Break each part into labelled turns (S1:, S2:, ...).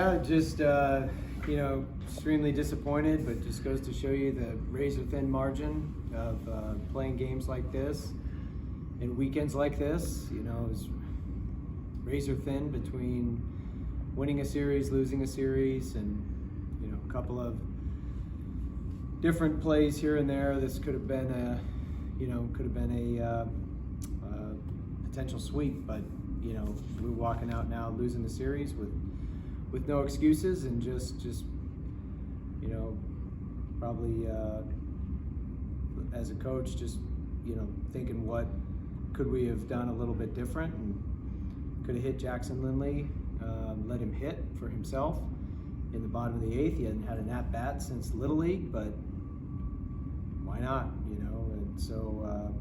S1: Yeah, just extremely disappointed, but just goes to show you the razor-thin margin of playing games like this and weekends like this. Is razor-thin between winning a series, losing a series, and a couple of different plays here and there. This could have been a potential sweep, but we're walking out now losing the series with no excuses, and just probably as a coach, just thinking what could we have done a little bit different, and could have hit Jackson Lindley, let him hit for himself in the bottom of the eighth. He hadn't had an at bat since Little League, but why not? And so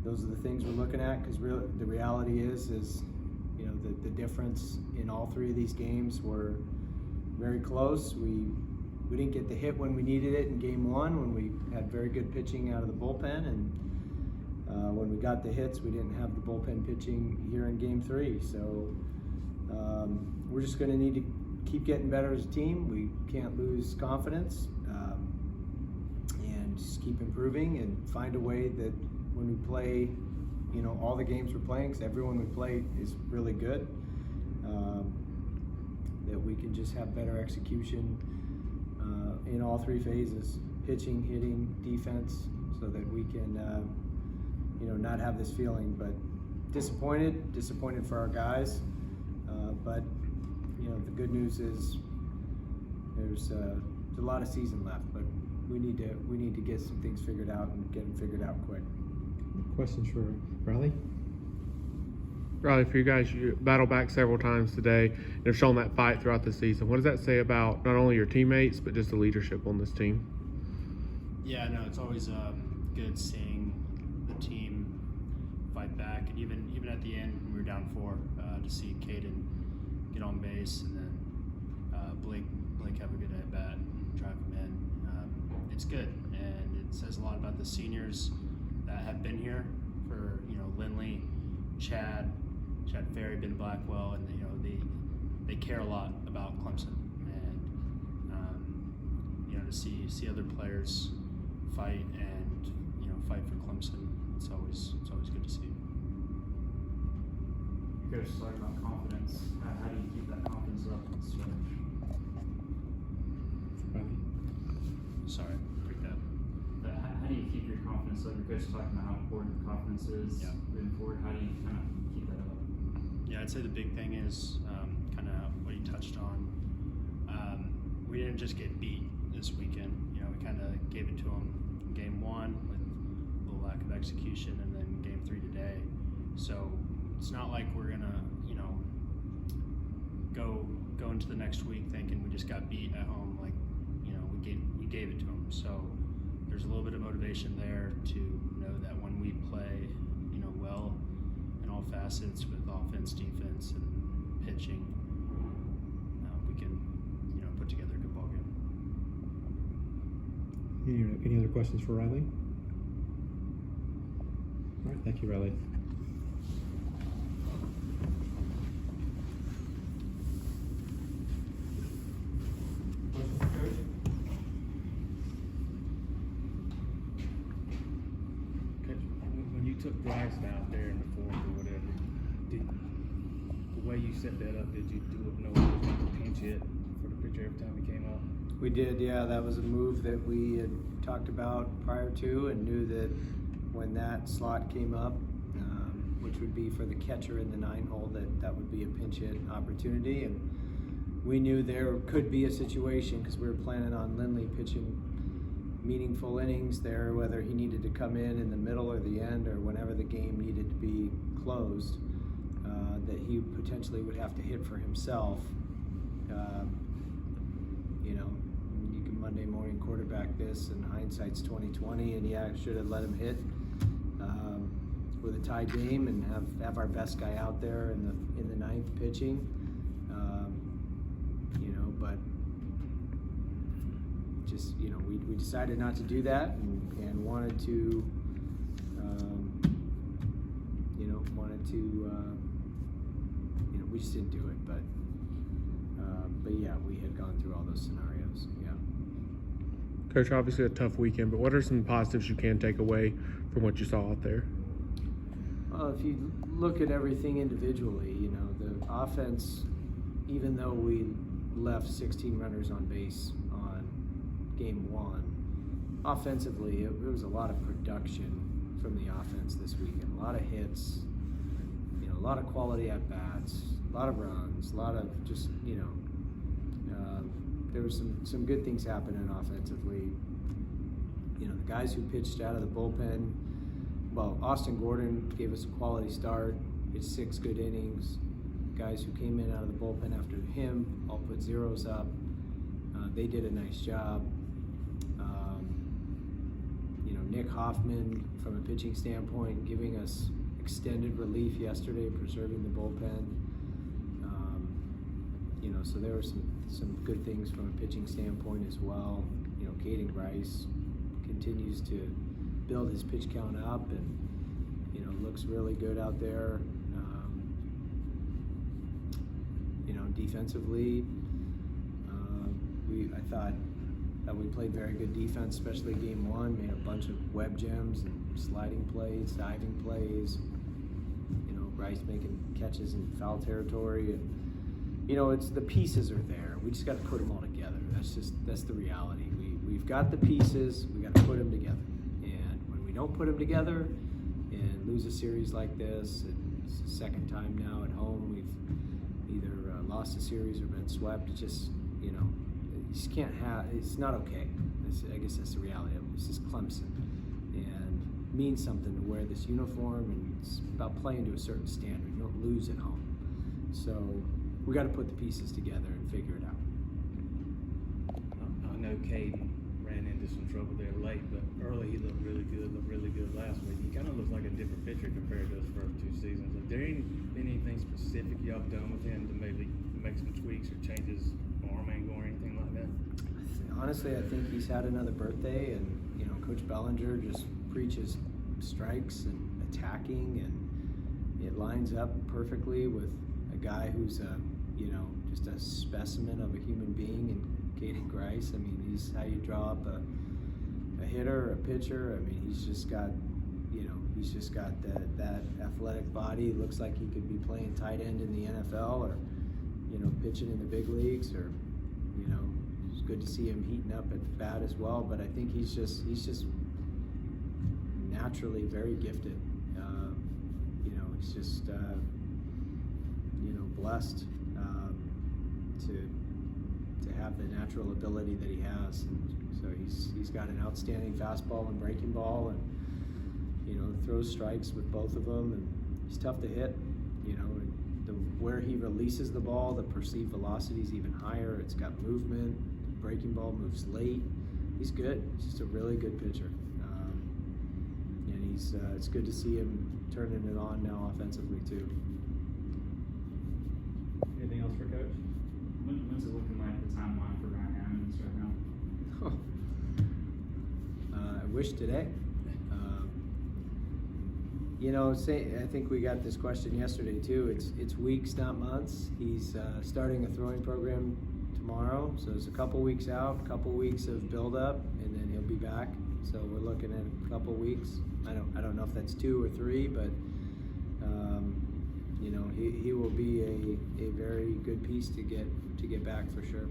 S1: those are the things we're looking at, because the reality is the difference in all three of these games were very close. We didn't get the hit when we needed it in game one, when we had very good pitching out of the bullpen, and when we got the hits, we didn't have the bullpen pitching here in game three. So we're just going to need to keep getting better as a team. We can't lose confidence, and just keep improving and find a way that when we play all the games we're playing, because everyone we play is really good, that we can just have better execution in all three phases: pitching, hitting, defense, so that we can not have this feeling. But disappointed for our guys, but the good news is there's a lot of season left, but we need to get some things figured out and get them figured out quick.
S2: Questions for Riley?
S3: Riley, for you guys, you battled back several times today. You've shown that fight throughout the season. What does that say about not only your teammates, but just the leadership on this team?
S4: Yeah, no, it's always good seeing the team fight back, and even at the end when we were down 4, to see Caden get on base, and then Blake have a good at bat and drive him in. It's good, and it says a lot about the seniors that have been here for Lindley, Chad Ferry, Ben Blackwell, and they care a lot about Clemson, and to see other players fight and fight for Clemson, it's always good to see.
S5: You guys talking about confidence. How do you keep that confidence up in the stretch?
S4: Sorry, pick that.
S5: How do you keep your confidence up? Your coach is talking about how important confidence is moving forward. How do you kind of keep that up?
S4: Yeah, I'd say the big thing is kind of what you touched on. We didn't just get beat this weekend. We kind of gave it to them in game 1 with a little lack of execution, and then game 3 today. So it's not like we're gonna go into the next week thinking we just got beat at home. Like we gave it to them. So there's a little bit of motivation there to know that when we play well in all facets with offense, defense, and pitching, we can put together a good ball game.
S2: Any other questions for Riley? All right, thank you, Riley.
S6: When you took drives out there in the 4th or whatever, the way you set that up, did you do it knowing it was like a pinch hit for the pitcher every time he came up?
S1: We did, yeah. That was a move that we had talked about prior to, and knew that when that slot came up, which would be for the catcher in the 9-hole, that would be a pinch hit opportunity. And we knew there could be a situation, because we were planning on Lindley pitching meaningful innings there, whether he needed to come in the middle or the end, or whenever the game needed to be closed, that he potentially would have to hit for himself. You can Monday morning quarterback this, and hindsight's 20/20, and yeah, I should have let him hit with a tie game and have our best guy out there in the 9th pitching. But just we decided not to do that, and wanted to we just didn't do it. But yeah, we had gone through all those scenarios. Yeah.
S3: Coach, obviously a tough weekend, but what are some positives you can take away from what you saw out there?
S1: Well, if you look at everything individually, you know, the offense, even though we left 16 runners on base on game 1, offensively, it was a lot of production from the offense this weekend. A lot of hits, you know, a lot of quality at bats, a lot of runs, a lot of just, you know, there was some good things happening offensively. You know, the guys who pitched out of the bullpen, well, Austin Gordon gave us a quality start. It's 6 good innings. Guys who came in out of the bullpen after him all put zeros up. They did a nice job. You know, Nick Hoffman, from a pitching standpoint, giving us extended relief yesterday, preserving the bullpen. You know, so there were some good things from a pitching standpoint as well. You know, Caden Grice continues to build his pitch count up, and you know, looks really good out there. You know, defensively, I thought that we played very good defense, especially game 1. Made a bunch of web gems and sliding plays, diving plays. You know, Grice making catches in foul territory, and you know, it's the pieces are there. We just got to put them all together. That's the reality. We've got the pieces. We got to put them together. And when we don't put them together and lose a series like this, it's the second time now at home we've either lost a series or been swept. It's just, you know, you just can't have. It's not okay. I guess that's the reality of it. This is Clemson, and it means something to wear this uniform, and it's about playing to a certain standard. You don't lose at home. So we got to put the pieces together and figure it out.
S6: I know Caden ran into some trouble there late, but early he looked really good last week. He kind of looks like a different pitcher compared to his first 2 seasons. Have there been anything specific y'all done with him to maybe make some tweaks or changes, arm angle or anything like that?
S1: Honestly, I think he's had another birthday, and you know, Coach Bellinger just preaches strikes and attacking, and it lines up perfectly with a guy who's you know, just a specimen of a human being in Caden Grice. I mean, he's how you draw up a hitter, a pitcher. I mean, he's just got, you know, that athletic body. It looks like he could be playing tight end in the NFL, or, you know, pitching in the big leagues, or, you know, it's good to see him heating up at the bat as well. But I think he's just naturally very gifted. You know, he's just, you know, blessed to have the natural ability that he has. And so he's got an outstanding fastball and breaking ball, and you know, throws strikes with both of them, and he's tough to hit. You know, where he releases the ball, the perceived velocity is even higher. It's got movement. The breaking ball moves late. He's good. He's just a really good pitcher, and it's good to see him turning it on now offensively too.
S2: Anything else for Coach?
S5: When's it looking like the timeline for Ryan Hammonds right now?
S1: I wish today. You know, I think we got this question yesterday too. It's weeks, not months. He's starting a throwing program tomorrow, so it's a couple weeks out, a couple weeks of build up, and then he'll be back. So we're looking at a couple weeks. I don't know if that's 2 or 3, but you know, he will be a very good piece to get back for sure.